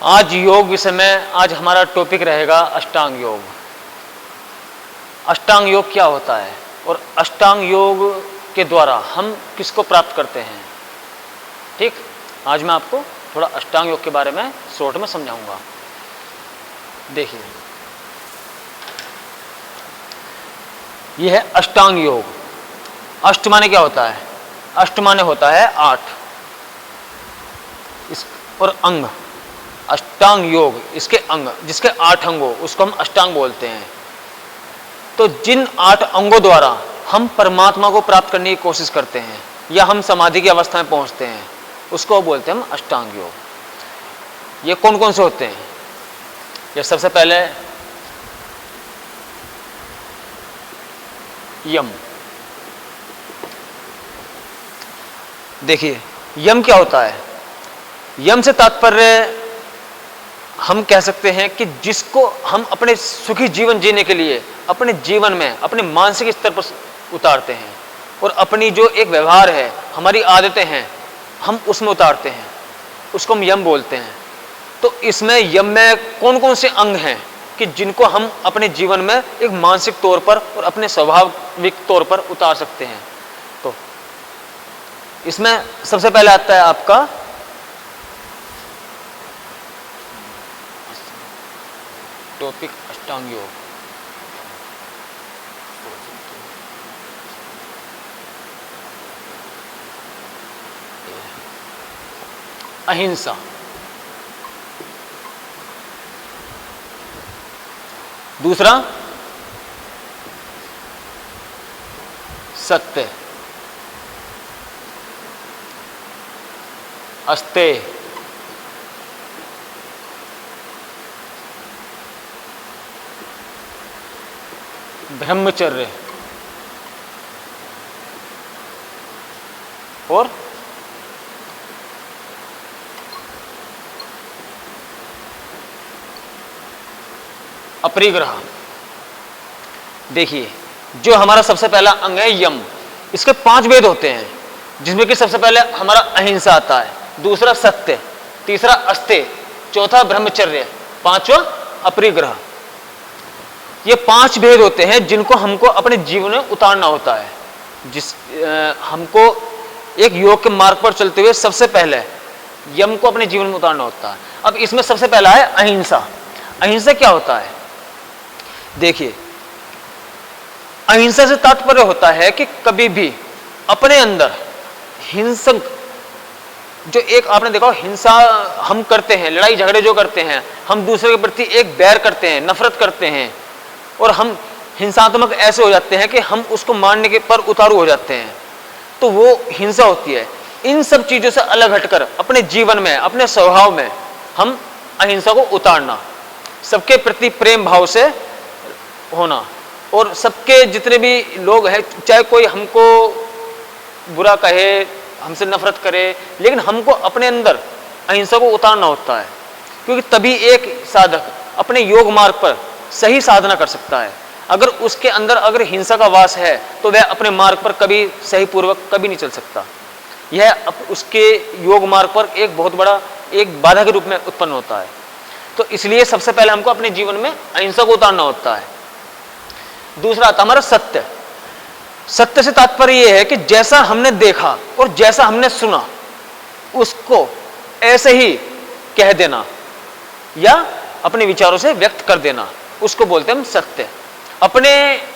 आज योग विषय में आज हमारा टॉपिक रहेगा अष्टांग योग। अष्टांग योग क्या होता है और अष्टांग योग के द्वारा हम किसको प्राप्त करते हैं। ठीक, आज मैं आपको थोड़ा अष्टांग योग के बारे में शॉर्ट में समझाऊंगा। देखिए, यह है अष्टांग योग। अष्ट माने क्या होता है? अष्ट माने होता है 8 और अंग। अष्टांग योग इसके अंग, जिसके 8 अंग हो उसको हम अष्टांग बोलते हैं। तो जिन 8 अंगों द्वारा हम परमात्मा को प्राप्त करने की कोशिश करते हैं या हम समाधि की अवस्था में पहुंचते हैं, उसको बोलते हैं हम अष्टांग योग। ये कौन कौन से होते हैं? ये सबसे पहले यम। देखिए, यम क्या होता है? यम से तात्पर्य हम कह सकते हैं कि जिसको हम अपने सुखी जीवन जीने के लिए अपने जीवन में अपने मानसिक स्तर पर उतारते हैं और अपनी जो एक व्यवहार है, हमारी आदतें हैं, हम उसमें उतारते हैं, उसको हम यम बोलते हैं। तो इसमें यम में कौन कौन से अंग हैं कि जिनको हम अपने जीवन में एक मानसिक तौर पर और अपने स्वाभाविक तौर पर उतार सकते हैं। तो इसमें सबसे पहले आता है आपका टॉपिक अष्टांग योग। अहिंसा। दूसरा सत्य, अस्तेय, ब्रह्मचर्य और अपरिग्रह। देखिए, जो हमारा सबसे पहला अंग है यम, इसके 5 भेद होते हैं, जिसमें कि सबसे पहले हमारा अहिंसा आता है, दूसरा सत्य, तीसरा अस्तेय, चौथा ब्रह्मचर्य, पांचवा अपरिग्रह। ये 5 भेद होते हैं जिनको हमको अपने जीवन में उतारना होता है। हमको एक योग के मार्ग पर चलते हुए सबसे पहले यम को अपने जीवन में उतारना होता है। अब इसमें सबसे पहला है अहिंसा। अहिंसा क्या होता है? देखिए, अहिंसा से तात्पर्य होता है कि कभी भी अपने अंदर हिंसक, जो एक आपने देखा हिंसा हम करते हैं, लड़ाई झगड़े जो करते हैं, हम दूसरे के प्रति एक बैर करते हैं, नफरत करते हैं और हम हिंसात्मक ऐसे हो जाते हैं कि हम उसको मारने के पर उतारू हो जाते हैं, तो वो हिंसा होती है। इन सब चीजों से अलग हटकर अपने जीवन में, अपने स्वभाव में हम अहिंसा को उतारना, सबके प्रति प्रेम भाव से होना और सबके जितने भी लोग हैं, चाहे कोई हमको बुरा कहे, हमसे नफरत करे, लेकिन हमको अपने अंदर अहिंसा को उतारना होता है, क्योंकि तभी एक साधक अपने योग मार्ग पर सही साधना कर सकता है। अगर उसके अंदर अगर हिंसा का वास है तो वह अपने मार्ग पर कभी सही पूर्वक कभी नहीं चल सकता। यह उसके योग मार्ग पर एक बहुत बड़ा एक बाधा के रूप में उत्पन्न होता है। तो इसलिए सबसे पहले हमको अपने जीवन में अहिंसा को उतारना होता है। दूसरा आता हमारा सत्य। सत्य से तात्पर्य यह है कि जैसा हमने देखा और जैसा हमने सुना उसको ऐसे ही कह देना या अपने विचारों से व्यक्त कर देना, उसको बोलते हैं हम सत्य। अपने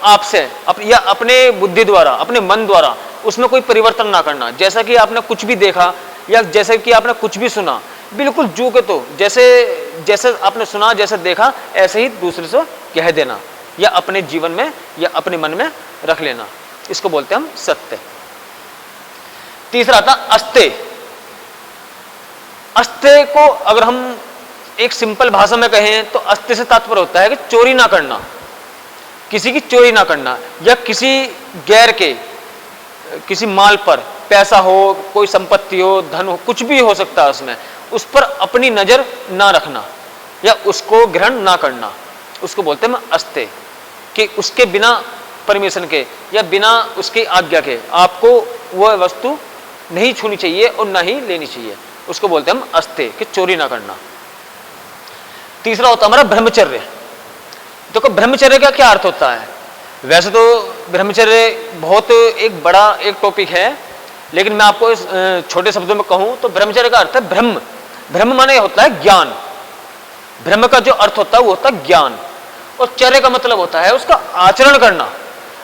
आप से या अपने बुद्धि द्वारा, अपने मन द्वारा उसमें कोई परिवर्तन ना करना। जैसा कि आपने कुछ भी देखा या जैसे कि आपने कुछ भी सुना, बिल्कुल जो के तो जैसे आपने सुना, जैसे देखा, ऐसे ही दूसरे से कह देना या अपने जीवन में या अपने मन में रख लेना, इसको बोलते हैं हम सत्य। तीसरा आता अस्तेय। अस्तेय को अगर हम एक सिंपल भाषा में कहें तो अस्तेय से तात्पर्य होता है कि चोरी ना करना, किसी की चोरी ना करना या किसी गैर के किसी माल पर, पैसा हो, कोई संपत्ति हो, धन हो, कुछ भी हो सकता है उसमें, उस पर अपनी नजर ना रखना या उसको ग्रहण ना करना, उसको बोलते हैं अस्तेय। कि उसके बिना परमिशन के या बिना उसकी आज्ञा के आपको वह वस्तु नहीं छूनी चाहिए और ना ही लेनी चाहिए, उसको बोलते हैं हम अस्तेय, कि चोरी ना करना। तीसरा होता है हमारा ब्रह्मचर्य। देखो ब्रह्मचर्य का क्या अर्थ होता है? वैसे तो ब्रह्मचर्य बहुत एक बड़ा एक टॉपिक है, लेकिन मैं आपको इस छोटे शब्दों में कहूं तो ब्रह्मचर्य का अर्थ है ब्रह्म। ब्रह्म माने होता है ज्ञान। ब्रह्म का जो अर्थ होता है वो होता है ज्ञान, और चर्य का मतलब होता है उसका आचरण करना,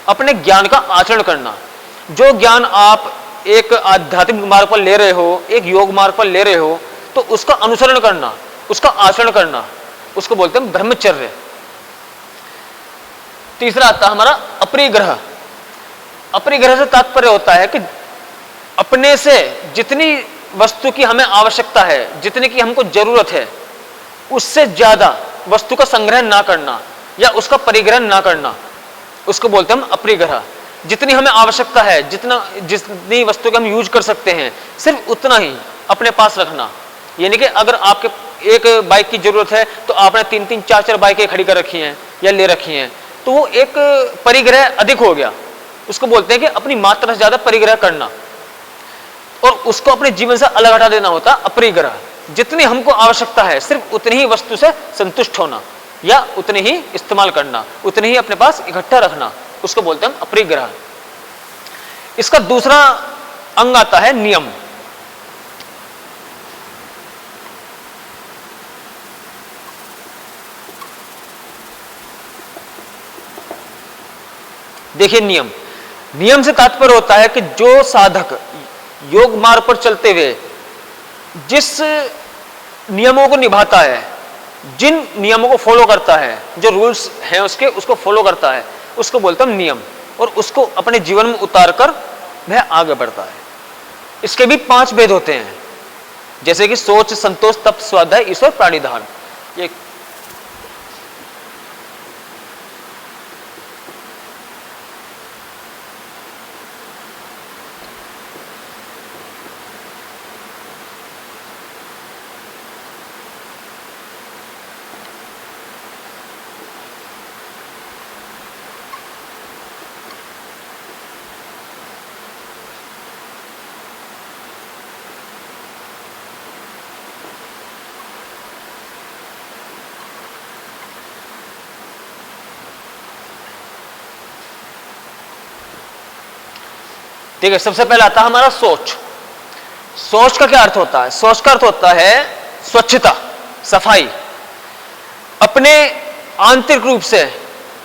अपने ज्ञान का आचरण करना। जो ज्ञान आप एक आध्यात्मिक मार्ग पर ले रहे हो, एक योग मार्ग पर ले रहे हो, तो उसका अनुसरण करना, उसका आचरण करना, उसको बोलते हैं ब्रह्मचर्य। तीसरा आता है हमारा अपरिग्रह। अपरिग्रह से तात्पर्य होता है कि अपने से जितनी वस्तु की हमें आवश्यकता है, जितने की हमको जरूरत है, उससे ज्यादा वस्तु का संग्रह ना करना या उसका परिग्रह ना करना, उसको बोलते हैं हम अपरिग्रह। जितनी हमें आवश्यकता है, जितनी वस्तु का हम यूज कर सकते हैं, सिर्फ उतना ही अपने पास रखना। यानी कि अगर आपके एक बाइक की जरूरत है तो आपने 3-3, 4-4 बाइकें खड़ी कर रखी हैं या ले रखी हैं, तो वो एक परिग्रह अधिक हो गया। उसको बोलते हैं कि अपनी मात्रा से ज्यादा परिग्रह करना, और उसको अपने जीवन से अलग हटा देना होता है अपरिग्रह। जितनी हमको आवश्यकता है सिर्फ उतनी ही वस्तु से संतुष्ट होना या उतनी ही इस्तेमाल करना, उतनी ही अपने पास इकट्ठा रखना, उसको बोलते हैं अपरिग्रह। इसका दूसरा अंग आता है नियम। देखिए नियम, नियम से तात्पर्य होता है कि जो साधक योग मार्ग पर चलते हुए जिस नियमों को निभाता है, जिन नियमों को फॉलो करता है, जो रूल्स हैं उसके, उसको फॉलो करता है, उसको बोलते हैं नियम, और उसको अपने जीवन में उतार कर वह आगे बढ़ता है। इसके भी 5 भेद होते हैं, जैसे कि सोच, संतोष, तप, स्वाध्याय, ईश्वर, प्राणिधान। ये ठीक है, सबसे पहले आता है हमारा सोच। सोच का क्या अर्थ होता है? सोच का अर्थ होता है स्वच्छता, सफाई। अपने आंतरिक रूप से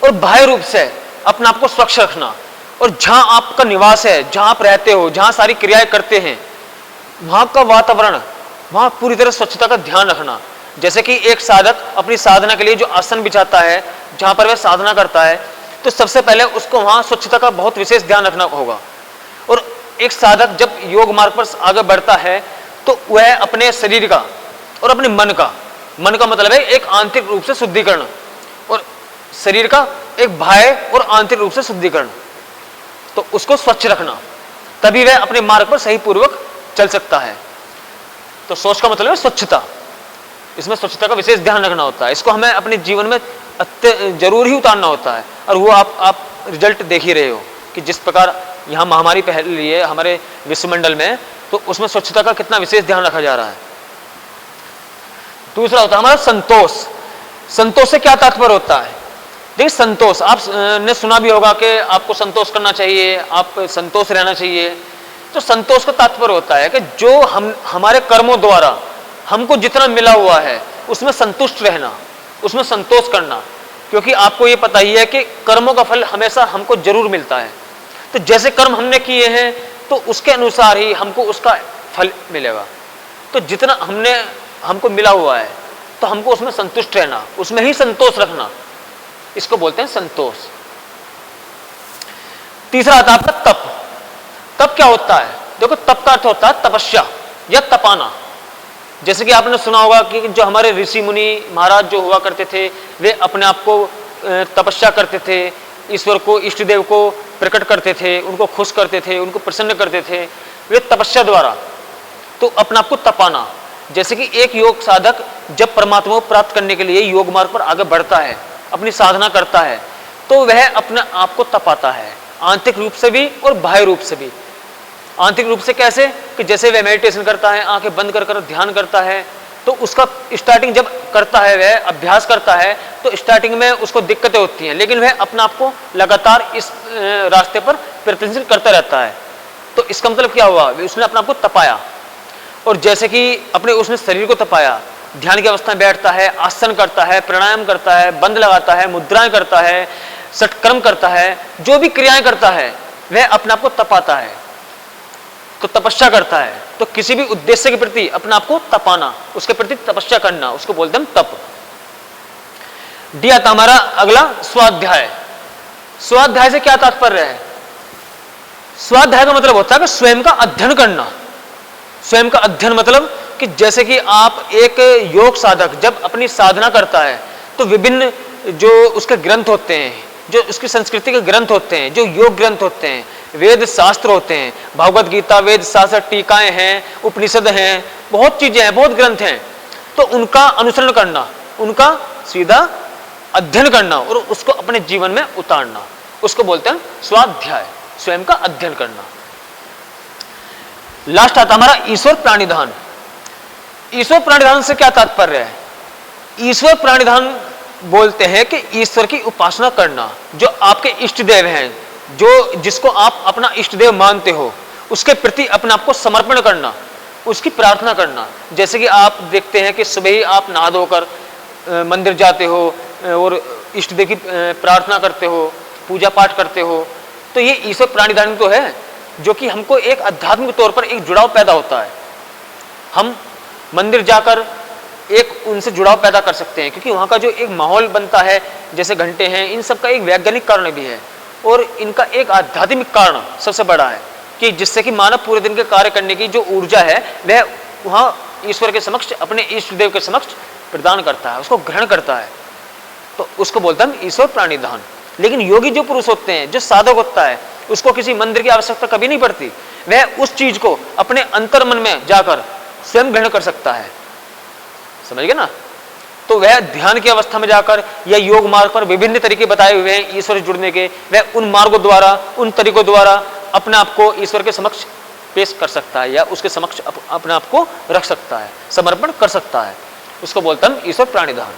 और बाह्य रूप से अपने आप को स्वच्छ रखना, और जहां आपका निवास है, जहां आप रहते हो, जहां सारी क्रियाएं करते हैं, वहां का वातावरण, वहां पूरी तरह स्वच्छता का ध्यान रखना। जैसे कि एक साधक अपनी साधना के लिए जो आसन बिछाता है, जहां पर वह साधना करता है, तो सबसे पहले उसको वहां स्वच्छता का बहुत विशेष ध्यान रखना होगा। और एक साधक जब योग मार्ग पर आगे बढ़ता है तो वह अपने शरीर का और अपने मन का मतलब है एक आंतरिक रूप से शुद्धिकरण, और शरीर का एक बाह्य और आंतरिक रूप से शुद्धिकरण, तो उसको स्वच्छ रखना, तभी वह अपने मार्ग पर सही पूर्वक चल सकता है। तो सोच का मतलब है स्वच्छता। इसमें स्वच्छता का विशेष ध्यान रखना होता है। इसको हमें अपने जीवन में जरूर ही उतारना होता है, और वो आप रिजल्ट देख ही रहे हो कि जिस प्रकार यहाँ महामारी फैल रही है हमारे विश्वमंडल में, तो उसमें स्वच्छता का कितना विशेष ध्यान रखा जा रहा है। दूसरा होता है हमारा संतोष। संतोष से क्या तात्पर्य होता है? देखिए संतोष, आप ने सुना भी होगा कि आपको संतोष करना चाहिए, आप संतोष रहना चाहिए। तो संतोष का तात्पर्य होता है कि जो हमारे कर्मों द्वारा हमको जितना मिला हुआ है उसमें संतुष्ट रहना, उसमें संतोष करना। क्योंकि आपको ये पता ही है कि कर्मों का फल हमेशा हमको जरूर मिलता है। तो जैसे कर्म हमने किए हैं तो उसके अनुसार ही हमको उसका फल मिलेगा। तो जितना हमको मिला हुआ है तो हमको उसमें संतुष्ट रहना, उसमें ही संतोष रखना, इसको बोलते हैं संतोष। तीसरा आता है आपका तप। तप क्या होता है? देखो तप का अर्थ होता है तपस्या या तपाना। जैसे कि आपने सुना होगा कि जो हमारे ऋषि मुनि महाराज जो हुआ करते थे, वे अपने आप को तपस्या करते थे, ईश्वर को, इष्ट देव को प्रकट करते थे, उनको खुश करते थे, उनको प्रसन्न करते थे, वे तपस्या द्वारा। तो अपने आप को तपाना, जैसे कि एक योग साधक जब परमात्मा को प्राप्त करने के लिए योग मार्ग पर आगे बढ़ता है, अपनी साधना करता है, तो वह अपने आप को तपाता है, आंतरिक रूप से भी और बाह्य रूप से भी। आंतरिक रूप से कैसे? कि जैसे वह मेडिटेशन करता है, आंखें बंद कर ध्यान करता है, तो उसका स्टार्टिंग जब करता है, वह अभ्यास करता है, तो स्टार्टिंग में उसको दिक्कतें होती हैं, लेकिन वह अपने आप को लगातार इस रास्ते पर प्रयत्नशील करता रहता है। तो इसका मतलब क्या हुआ, उसने अपने आप को तपाया, और जैसे कि अपने उसने शरीर को तपाया, ध्यान की अवस्था में बैठता है, आसन करता है, प्राणायाम करता है, बंद लगाता है, मुद्राएं करता है, सटकर्म करता है, जो भी क्रियाएं करता है वह अपने आप को तपाता है, तो तपस्या करता है। तो किसी भी उद्देश्य के प्रति अपने आप को तपाना, उसके प्रति तपस्या करना, उसको बोलते हैं तप। डी आता हमारा अगला स्वाध्याय। स्वाध्याय से क्या तात्पर्य है? स्वाध्याय का मतलब होता है कि स्वयं का अध्ययन करना। स्वयं का अध्ययन मतलब कि जैसे कि आप एक योग साधक जब अपनी साधना करता है तो विभिन्न जो उसके ग्रंथ होते हैं, जो उसकी संस्कृति के ग्रंथ होते हैं, जो योग ग्रंथ होते हैं, वेद शास्त्र होते हैं, भगवत गीता, वेद शास्त्र, टीकाएं हैं, उपनिषद हैं, बहुत चीजें हैं, बहुत ग्रंथ हैं, तो उनका अनुसरण करना, उनका सीधा अध्ययन करना और उसको अपने जीवन में उतारना, उसको बोलते हैं स्वाध्याय, स्वयं का अध्ययन करना। लास्ट आता हमारा ईश्वर प्राणिधान। ईश्वर प्राणिधान से क्या तात्पर्य है? ईश्वर प्राणिधान बोलते हैं कि ईश्वर की उपासना करना, जो आपके इष्ट देव हैं, जो जिसको आप अपना इष्ट देव मानते हो, उसके प्रति अपने आप को समर्पण करना, उसकी प्रार्थना करना। जैसे कि आप देखते हैं कि सुबह ही आप नहा धोकर मंदिर जाते हो और इष्ट देव की प्रार्थना करते हो, पूजा पाठ करते हो, तो ये ईश्वर प्राणिधान तो है, जो कि हमको एक आध्यात्मिक तौर पर एक जुड़ाव पैदा होता है। हम मंदिर जाकर एक उनसे जुड़ाव पैदा कर सकते हैं, क्योंकि वहाँ का जो एक माहौल बनता है, जैसे घंटे हैं, इन सब का एक वैज्ञानिक कारण भी है और इनका एक आध्यात्मिक कारण सबसे बड़ा है, कि जिससे कि मानव पूरे दिन के कार्य करने की जो ऊर्जा है वह वहाँ ईश्वर के समक्ष, अपने इष्ट देव के समक्ष प्रदान करता है, उसको ग्रहण करता है, तो उसको बोलते हैं ईश्वर प्राणिधान। लेकिन योगी जो पुरुष होते हैं, जो साधक होता है, उसको किसी मंदिर की आवश्यकता कभी नहीं पड़ती, वह उस चीज को अपने अंतर मन में जाकर स्वयं ग्रहण कर सकता है, समझ गए ना। तो वह ध्यान की अवस्था में जाकर या योग मार्ग पर विभिन्न तरीके बताए हुए हैं ईश्वर से जुड़ने के, वह उन मार्गों द्वारा, उन तरीकों द्वारा अपने आप को ईश्वर के समक्ष पेश कर सकता है या उसके समक्ष अपने आप को रख सकता है, समर्पण कर सकता है, उसको बोलते हैं ईश्वर प्राणिधान।